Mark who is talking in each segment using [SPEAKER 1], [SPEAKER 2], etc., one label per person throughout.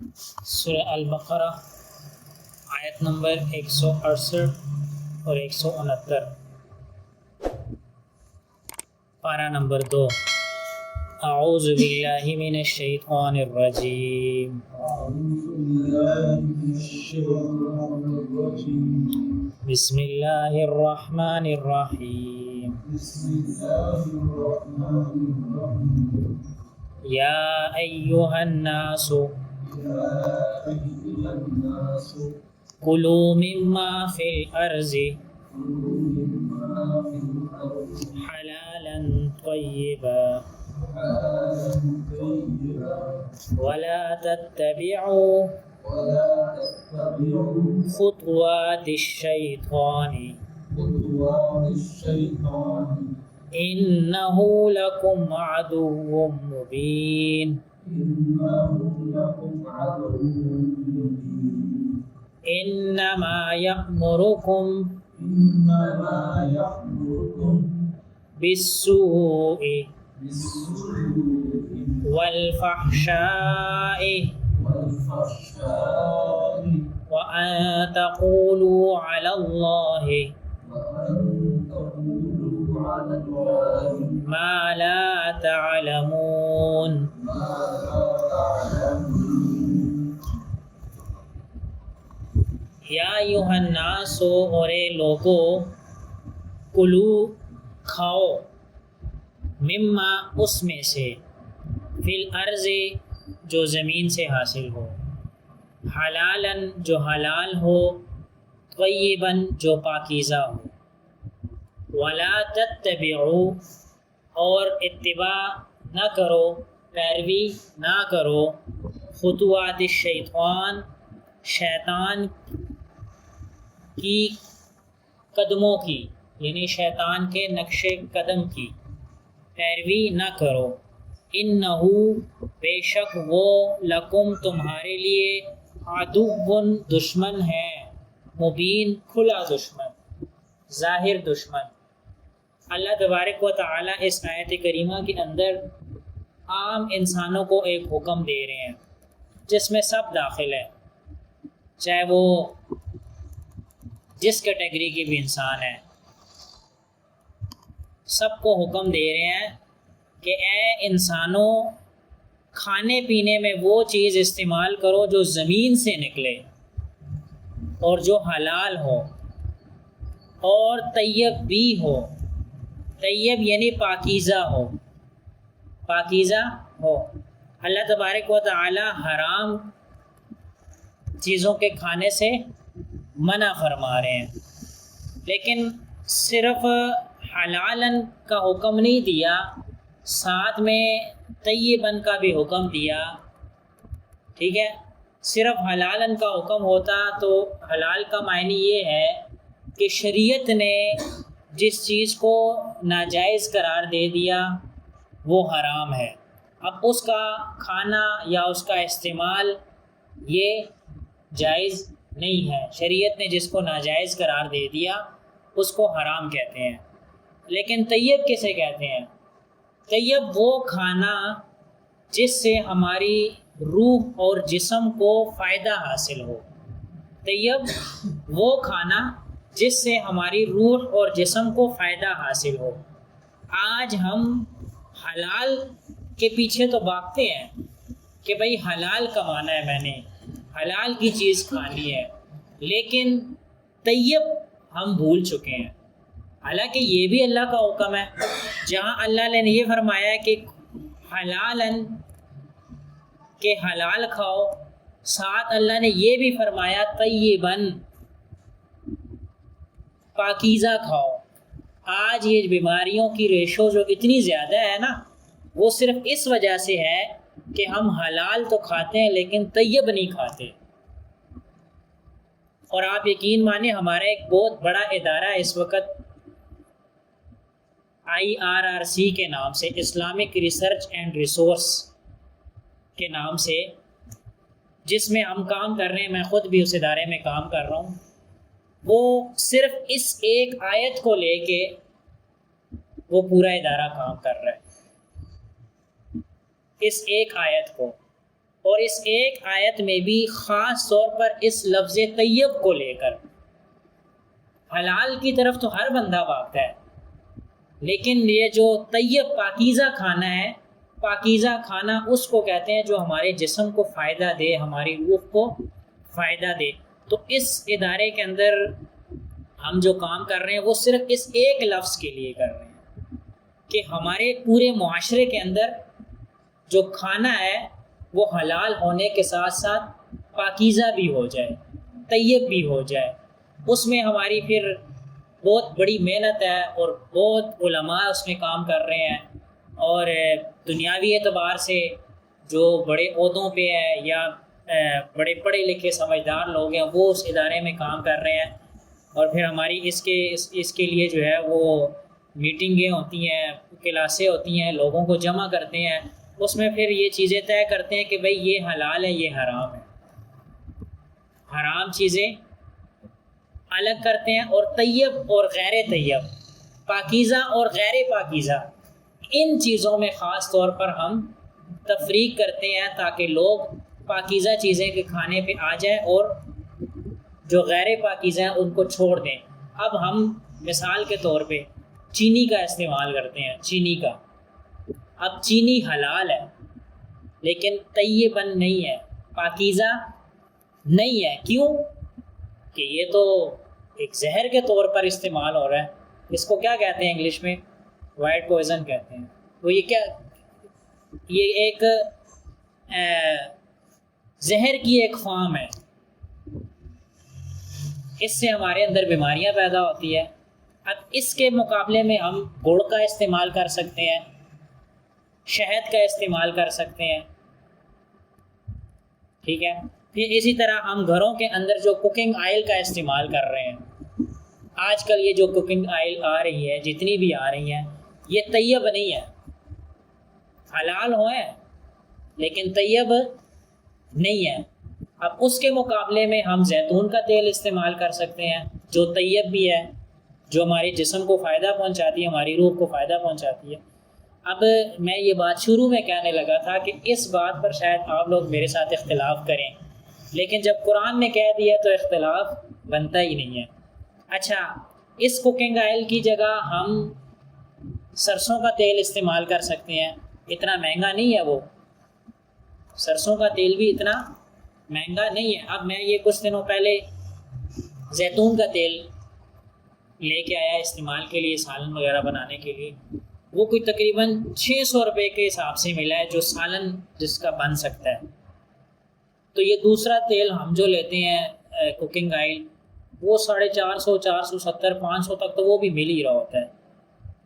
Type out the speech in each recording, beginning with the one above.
[SPEAKER 1] سورہ البقرہ آیت نمبر 168 اور 169، پارہ نمبر 2۔ اعوذ باللہ من الشیطان الرجیم، بسم اللہ الرحمن الرحیم، یا ایہا الناس کلوا مما فی الارض حلالا طیبا ولا تتبعوا خطوات الشیطان انہ لکم عدو مبین۔ انما یأمرکم بالسوء والفحشاء وأن تقولوا على الله ما لا تعلمون۔ یا ایھا الناس، اور اے لوگو، کلو کھاؤ، مما اس میں سے، فی الارض جو زمین سے حاصل ہو، حلالا جو حلال ہو، طیبا جو پاکیزہ ہو، ولا تتبعوا اور اتباع نہ کرو، پیروی نہ کرو، خطوات الشیطان شیطان کی قدموں کی، یعنی شیطان کے نقش قدم کی پیروی نہ کرو۔ انہو بے شک وہ، لکم تمہارے لیے، عدو دشمن ہے، مبین کھلا دشمن، ظاہر دشمن۔ اللہ تبارک و تعالی اس آیت کریمہ کے اندر عام انسانوں کو ایک حکم دے رہے ہیں جس میں سب داخل ہے، چاہے وہ جس کیٹیگری کے بھی انسان ہیں، سب کو حکم دے رہے ہیں کہ اے انسانوں، کھانے پینے میں وہ چیز استعمال کرو جو زمین سے نکلے اور جو حلال ہو اور طیب بھی ہو۔ طیب یعنی پاکیزہ ہو، پاکیزہ ہو۔ اللہ تبارک و تعالی حرام چیزوں کے کھانے سے منع فرما رہے ہیں، لیکن صرف حلالن کا حکم نہیں دیا، ساتھ میں طیبن کا بھی حکم دیا، ٹھیک ہے۔ صرف حلالن کا حکم ہوتا تو حلال کا معنی یہ ہے کہ شریعت نے جس چیز کو ناجائز قرار دے دیا وہ حرام ہے، اب اس کا کھانا یا اس کا استعمال یہ جائز نہیں ہے۔ شریعت نے جس کو ناجائز قرار دے دیا اس کو حرام کہتے ہیں۔ لیکن طیب کسے کہتے ہیں؟ طیب وہ کھانا جس سے ہماری روح اور جسم کو فائدہ حاصل ہو۔ طیب وہ کھانا جس سے ہماری روح اور جسم کو فائدہ حاصل ہو۔ آج ہم حلال کے پیچھے تو بھاگتے ہیں کہ بھئی حلال کمانا ہے، میں نے حلال کی چیز کھانی ہے، لیکن طیب ہم بھول چکے ہیں۔ حالانکہ یہ بھی اللہ کا حکم ہے، جہاں اللہ نے یہ فرمایا ہے کہ حلالن کہ حلال کھاؤ، ساتھ اللہ نے یہ بھی فرمایا طیبن پاکیزہ کھاؤ۔ آج یہ بیماریوں کی ریشو جو اتنی زیادہ ہے نا، وہ صرف اس وجہ سے ہے کہ ہم حلال تو کھاتے ہیں لیکن طیب نہیں کھاتے۔ اور آپ یقین مانیں، ہمارا ایک بہت بڑا ادارہ اس وقت IRRC کے نام سے، اسلامک ریسرچ اینڈ ریسورس کے نام سے، جس میں ہم کام کر رہے ہیں، میں خود بھی اس ادارے میں کام کر رہا ہوں، وہ صرف اس ایک آیت کو لے کے وہ پورا ادارہ کام کر رہا ہے، اس ایک آیت کو۔ اور اس ایک آیت میں بھی خاص طور پر اس لفظ طیب کو لے کر حلال کی طرف تو ہر بندہ بھاگتا ہے، لیکن یہ جو طیب پاکیزہ کھانا ہے، پاکیزہ کھانا اس کو کہتے ہیں جو ہمارے جسم کو فائدہ دے، ہماری روح کو فائدہ دے۔ تو اس ادارے کے اندر ہم جو کام کر رہے ہیں وہ صرف اس ایک لفظ کے لیے کر رہے ہیں کہ ہمارے پورے معاشرے کے اندر جو کھانا ہے وہ حلال ہونے کے ساتھ ساتھ پاکیزہ بھی ہو جائے، طیب بھی ہو جائے۔ اس میں ہماری پھر بہت بڑی محنت ہے اور بہت علماء اس میں کام کر رہے ہیں، اور دنیاوی اعتبار سے جو بڑے عہدوں پہ ہے یا بڑے پڑھے لکھے سمجھدار لوگ ہیں وہ اس ادارے میں کام کر رہے ہیں، اور پھر ہماری اس کے لیے جو ہے وہ میٹنگیں ہوتی ہیں، کلاسیں ہوتی ہیں، لوگوں کو جمع کرتے ہیں، اس میں پھر یہ چیزیں طے کرتے ہیں کہ بھئی یہ حلال ہے، یہ حرام ہے، حرام چیزیں الگ کرتے ہیں، اور طیب اور غیر طیب، پاکیزہ اور غیر پاکیزہ، ان چیزوں میں خاص طور پر ہم تفریق کرتے ہیں تاکہ لوگ پاکیزہ چیزیں کے کھانے پہ آ جائیں اور جو غیر پاکیزہ ہیں ان کو چھوڑ دیں۔ اب ہم مثال کے طور پہ چینی کا استعمال کرتے ہیں، چینی کا، اب چینی حلال ہے لیکن طیباً نہیں ہے، پاکیزہ نہیں ہے۔ کیوں؟ کہ یہ تو ایک زہر کے طور پر استعمال ہو رہا ہے، اس کو کیا کہتے ہیں انگلش میں؟ وائٹ پوائزن کہتے ہیں۔ تو یہ کیا، یہ ایک زہر کی ایک فارم ہے، اس سے ہمارے اندر بیماریاں پیدا ہوتی ہے۔ اب اس کے مقابلے میں ہم گڑ کا استعمال کر سکتے ہیں، شہد کا استعمال کر سکتے ہیں، ٹھیک ہے۔ پھر اسی طرح ہم گھروں کے اندر جو کوکنگ آئل کا استعمال کر رہے ہیں، آج کل یہ جو کوکنگ آئل آ رہی ہے، جتنی بھی آ رہی ہیں، یہ طیب نہیں ہے، حلال ہوئے لیکن طیب نہیں ہے۔ اب اس کے مقابلے میں ہم زیتون کا تیل استعمال کر سکتے ہیں جو طیب بھی ہے، جو ہمارے جسم کو فائدہ پہنچاتی ہے، ہماری روح کو فائدہ پہنچاتی ہے۔ اب میں یہ بات شروع میں کہنے لگا تھا کہ اس بات پر شاید آپ لوگ میرے ساتھ اختلاف کریں، لیکن جب قرآن نے کہہ دیا تو اختلاف بنتا ہی نہیں ہے۔ اچھا، اس کوکنگ آئل کی جگہ ہم سرسوں کا تیل استعمال کر سکتے ہیں، اتنا مہنگا نہیں ہے وہ، سرسوں کا تیل بھی اتنا مہنگا نہیں ہے۔ اب میں یہ کچھ دنوں پہلے زیتون کا تیل لے کے آیا استعمال کے لیے، سالن وغیرہ بنانے کے لیے، وہ کوئی تقریباً 600 روپے کے حساب سے ملا ہے جو سالن جس کا بن سکتا ہے۔ تو یہ دوسرا تیل ہم جو لیتے ہیں کوکنگ آئل، وہ 450، 470، 500 تک تو وہ بھی مل ہی رہا ہوتا ہے،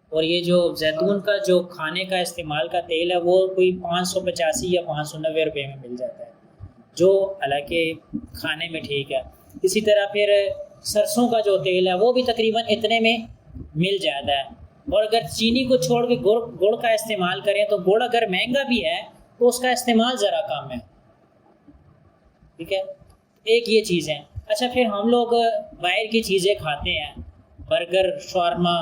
[SPEAKER 1] اور یہ جو زیتون کا جو کھانے کا استعمال کا تیل ہے وہ کوئی 585 یا 590 روپے میں مل جاتا ہے، جو حالانکہ کھانے میں ٹھیک ہے۔ اسی طرح پھر سرسوں کا جو تیل ہے وہ بھی تقریباً اتنے میں مل جاتا ہے، اور اگر چینی کو چھوڑ کے گڑ کا استعمال کریں تو گڑ اگر مہنگا بھی ہے تو اس کا استعمال ذرا کم ہے، ٹھیک ہے۔ ایک یہ چیز ہے۔ اچھا، پھر ہم لوگ باہر کی چیزیں کھاتے ہیں، برگر، شاورما،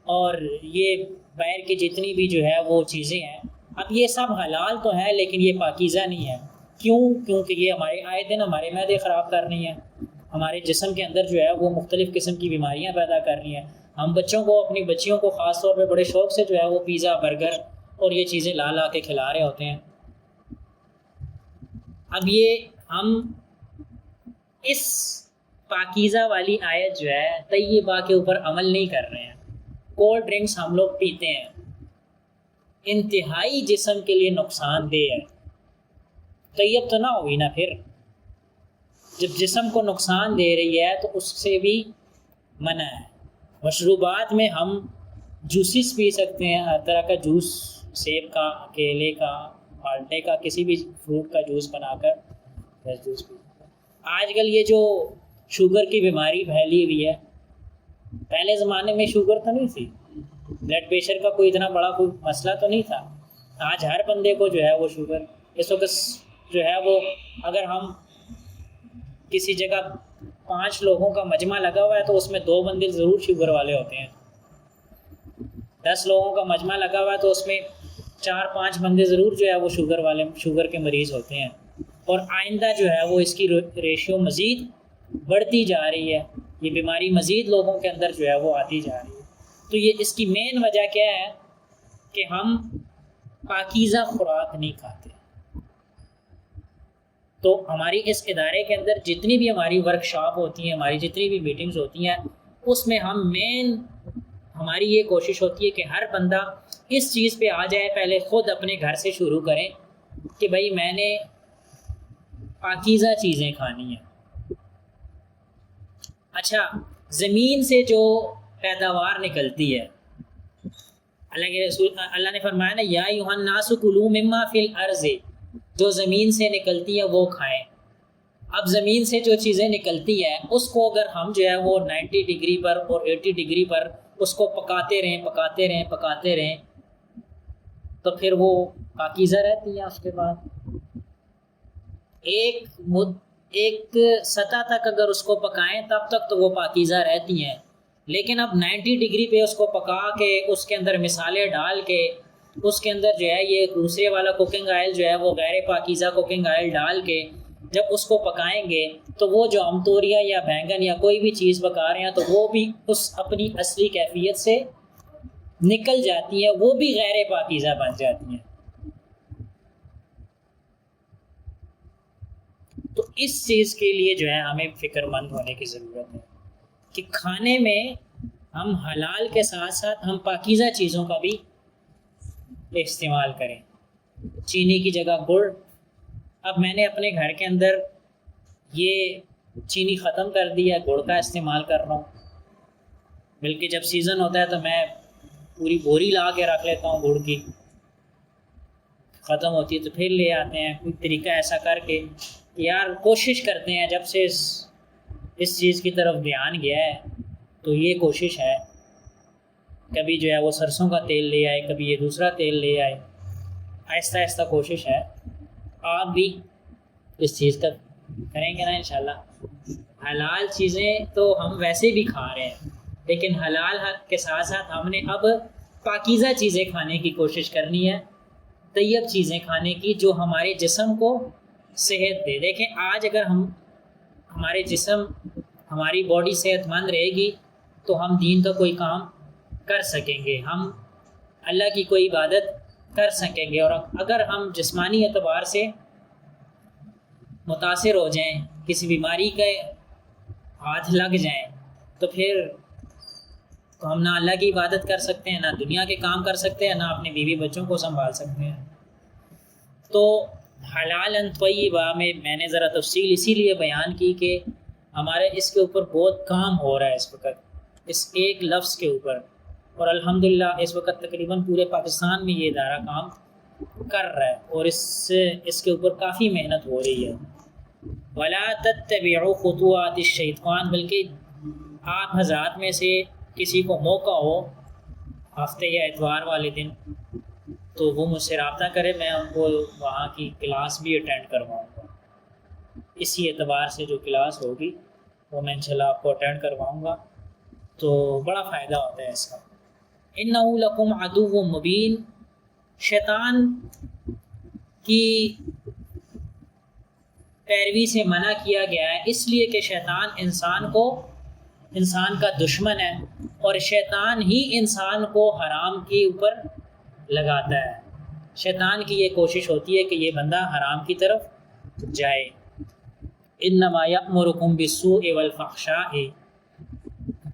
[SPEAKER 1] اور یہ باہر کی جتنی بھی جو ہے وہ چیزیں ہیں، اب یہ سب حلال تو ہیں لیکن یہ پاکیزہ نہیں ہے۔ کیوں؟ کیونکہ یہ ہمارے آئے دن ہمارے معدے خراب کر رہی ہیں، ہمارے جسم کے اندر جو ہے وہ مختلف قسم کی بیماریاں پیدا کر رہی ہیں۔ ہم بچوں کو، اپنی بچیوں کو خاص طور پہ بڑے شوق سے جو ہے وہ پیزا، برگر اور یہ چیزیں لا کے کھلا رہے ہوتے ہیں۔ اب یہ ہم اس پاکیزہ والی آیت جو ہے طیبہ کے اوپر عمل نہیں کر رہے ہیں۔ کولڈ ڈرنکس ہم لوگ پیتے ہیں، انتہائی جسم کے لیے نقصان دہ ہے، طیب تو نہ ہوئی نا۔ پھر جب جسم کو نقصان دے رہی ہے تو اس سے بھی منع ہے۔ مشروبات میں ہم جوسز پی سکتے ہیں، ہر طرح کا جوس، سیب کا، کیلے کا، مالٹے کا، کسی بھی فروٹ کا جوس بنا کر جوس پی سکتے ہیں۔ آج کل یہ جو شوگر کی بیماری پھیلی ہوئی ہے، پہلے زمانے میں شوگر تو نہیں تھی، بلڈ پریشر کا کوئی اتنا بڑا کوئی مسئلہ تو نہیں تھا، آج ہر بندے کو جو ہے وہ شوگر۔ اس وقت جو ہے وہ اگر ہم کسی جگہ 5 لوگوں کا مجمع لگا ہوا ہے تو اس میں 2 بندے ضرور شوگر والے ہوتے ہیں، 10 لوگوں کا مجمع لگا ہوا ہے تو اس میں 4-5 بندے ضرور جو ہے وہ شوگر کے مریض ہوتے ہیں، اور آئندہ جو ہے وہ اس کی ریشیو مزید بڑھتی جا رہی ہے، یہ بیماری مزید لوگوں کے اندر جو ہے وہ آتی جا رہی ہے۔ تو یہ اس کی مین وجہ کیا ہے کہ ہم پاکیزہ خوراک نہیں کھاتے۔ تو ہماری اس ادارے کے اندر جتنی بھی ہماری ورک شاپ ہوتی ہیں، ہماری جتنی بھی میٹنگز ہوتی ہیں، اس میں ہماری یہ کوشش ہوتی ہے کہ ہر بندہ اس چیز پہ آ جائے، پہلے خود اپنے گھر سے شروع کریں کہ بھائی میں نے پاکیزہ چیزیں کھانی ہیں۔ اچھا، زمین سے جو پیداوار نکلتی ہے، اللہ نے فرمایا نا یا ایھا الناس کلوا مما فی الارض، جو زمین سے نکلتی ہے وہ کھائیں۔ اب زمین سے جو چیزیں نکلتی ہے اس کو اگر ہم جو ہے وہ 90 ڈگری پر اور 80 ڈگری پر اس کو پکاتے رہیں تو پھر وہ پاکیزہ رہتی ہیں۔ اس کے بعد ایک سطح تک اگر اس کو پکائیں تب تک تو وہ پاکیزہ رہتی ہیں، لیکن اب 90 ڈگری پہ اس کو پکا کے اس کے اندر مسالے ڈال کے اس کے اندر جو ہے یہ دوسرے والا کوکنگ آئل جو ہے وہ غیر پاکیزہ کوکنگ آئل ڈال کے جب اس کو پکائیں گے تو وہ جو ہم توریا یا بینگن یا کوئی بھی چیز پکا رہے ہیں تو وہ بھی اس اپنی اصلی کیفیت سے نکل جاتی ہے، وہ بھی غیر پاکیزہ بن جاتی ہیں۔ تو اس چیز کے لیے جو ہے ہمیں فکر مند ہونے کی ضرورت ہے کہ کھانے میں ہم حلال کے ساتھ ساتھ ہم پاکیزہ چیزوں کا بھی استعمال کریں۔ چینی کی جگہ گڑ، اب میں نے اپنے گھر کے اندر یہ چینی ختم کر دی ہے، گڑ کا استعمال کر رہا ہوں، بلکہ جب سیزن ہوتا ہے تو میں پوری بوری لا کے رکھ لیتا ہوں گڑ کی، ختم ہوتی ہے تو پھر لے آتے ہیں۔ کوئی طریقہ ایسا کر کے یار کوشش کرتے ہیں، جب سے اس چیز کی طرف دھیان گیا ہے تو یہ کوشش ہے، کبھی جو ہے وہ سرسوں کا تیل لے آئے، کبھی یہ دوسرا تیل لے آئے، آہستہ آہستہ کوشش ہے۔ آپ بھی اس چیز کا کریں گے نا انشاءاللہ۔ حلال چیزیں تو ہم ویسے بھی کھا رہے ہیں، لیکن حلال کے ساتھ ساتھ ہم نے اب پاکیزہ چیزیں کھانے کی کوشش کرنی ہے، طیب چیزیں کھانے کی جو ہمارے جسم کو صحت دے۔ دیکھیں آج اگر ہمارے جسم ہماری باڈی صحت مند رہے گی تو ہم دین کا کوئی کام کر سکیں گے، ہم اللہ کی کوئی عبادت کر سکیں گے، اور اگر ہم جسمانی اعتبار سے متاثر ہو جائیں، کسی بیماری کے ہاتھ لگ جائیں تو پھر تو ہم نہ اللہ کی عبادت کر سکتے ہیں، نہ دنیا کے کام کر سکتے ہیں، نہ اپنے بیوی بچوں کو سنبھال سکتے ہیں۔ تو حلالاً طیبہ میں نے ذرا تفصیل اسی لیے بیان کی کہ ہمارے اس کے اوپر بہت کام ہو رہا ہے اس وقت، اس ایک لفظ کے اوپر، اور الحمدللہ اس وقت تقریباً پورے پاکستان میں یہ ادارہ کام کر رہا ہے، اور اس کے اوپر کافی محنت ہو رہی ہے۔ وَلَا تَتَّبِعُوا خُطُوَاتِ الشَّيْطَانِ، بلکہ آپ حضرات میں سے کسی کو موقع ہو ہفتے یا اتوار والے دن تو وہ مجھ سے رابطہ کرے، میں ان کو وہاں کی کلاس بھی اٹینڈ کرواؤں گا۔ اسی اعتبار سے جو کلاس ہوگی وہ میں انشاءاللہ آپ کو اٹینڈ کرواؤں گا، تو بڑا فائدہ ہوتا ہے اس کا۔ إِنَّهُ لَكُمْ عَدُوٌّ مُّبِينٌ، شیطان کی پیروی سے منع کیا گیا ہے اس لیے کہ شیطان انسان کا دشمن ہے، اور شیطان ہی انسان کو حرام کے اوپر لگاتا ہے۔ شیطان کی یہ کوشش ہوتی ہے کہ یہ بندہ حرام کی طرف جائے۔ انما یأمرکم بالسوء والفحشاء،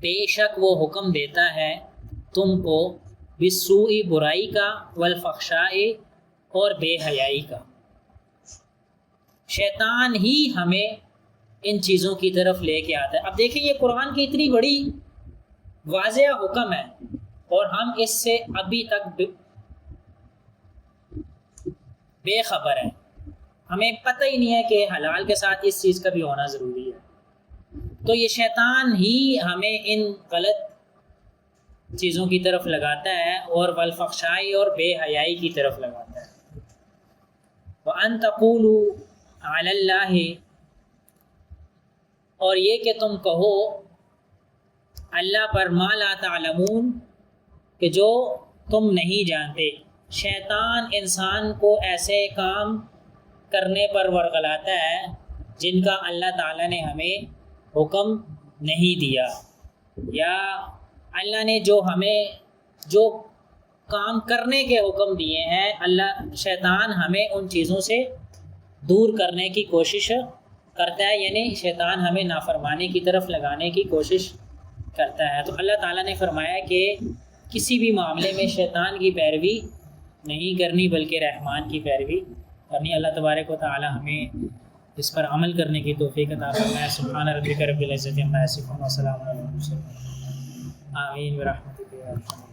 [SPEAKER 1] بے شک وہ حکم دیتا ہے تم کو بالسوء برائی کا، والفحشاء اور بے حیائی کا۔ شیطان ہی ہمیں ان چیزوں کی طرف لے کے آتا ہے۔ اب دیکھیں یہ قرآن کی اتنی بڑی واضح حکم ہے اور ہم اس سے ابھی تک بے خبر ہیں، ہمیں پتہ ہی نہیں ہے کہ حلال کے ساتھ اس چیز کا بھی ہونا ضروری ہے۔ تو یہ شیطان ہی ہمیں ان غلط چیزوں کی طرف لگاتا ہے، اور والفحشاء اور بے حیائی کی طرف لگاتا ہے۔ وَأَن تَقُولُوا عَلَى اللَّهِ، اور یہ کہ تم کہو اللہ پر ما لا تعلمون، کہ جو تم نہیں جانتے۔ شیطان انسان کو ایسے کام کرنے پر ورغلاتا ہے جن کا اللہ تعالیٰ نے ہمیں حکم نہیں دیا، یا اللہ نے جو ہمیں جو کام کرنے کے حکم دیے ہیں شیطان ہمیں ان چیزوں سے دور کرنے کی کوشش کرتا ہے، یعنی شیطان ہمیں نافرمانی کی طرف لگانے کی کوشش کرتا ہے۔ تو اللہ تعالیٰ نے فرمایا کہ کسی بھی معاملے میں شیطان کی پیروی نہیں کرنی بلکہ رحمان کی پیروی کرنی۔ اللہ تبارک و تعالیٰ ہمیں اس پر عمل کرنے کی توفیق عطا فرمائے۔ سبحان ربک رب العزت عما یصفون وسلام علی المرسلین آمین برحمتک یا ارحم۔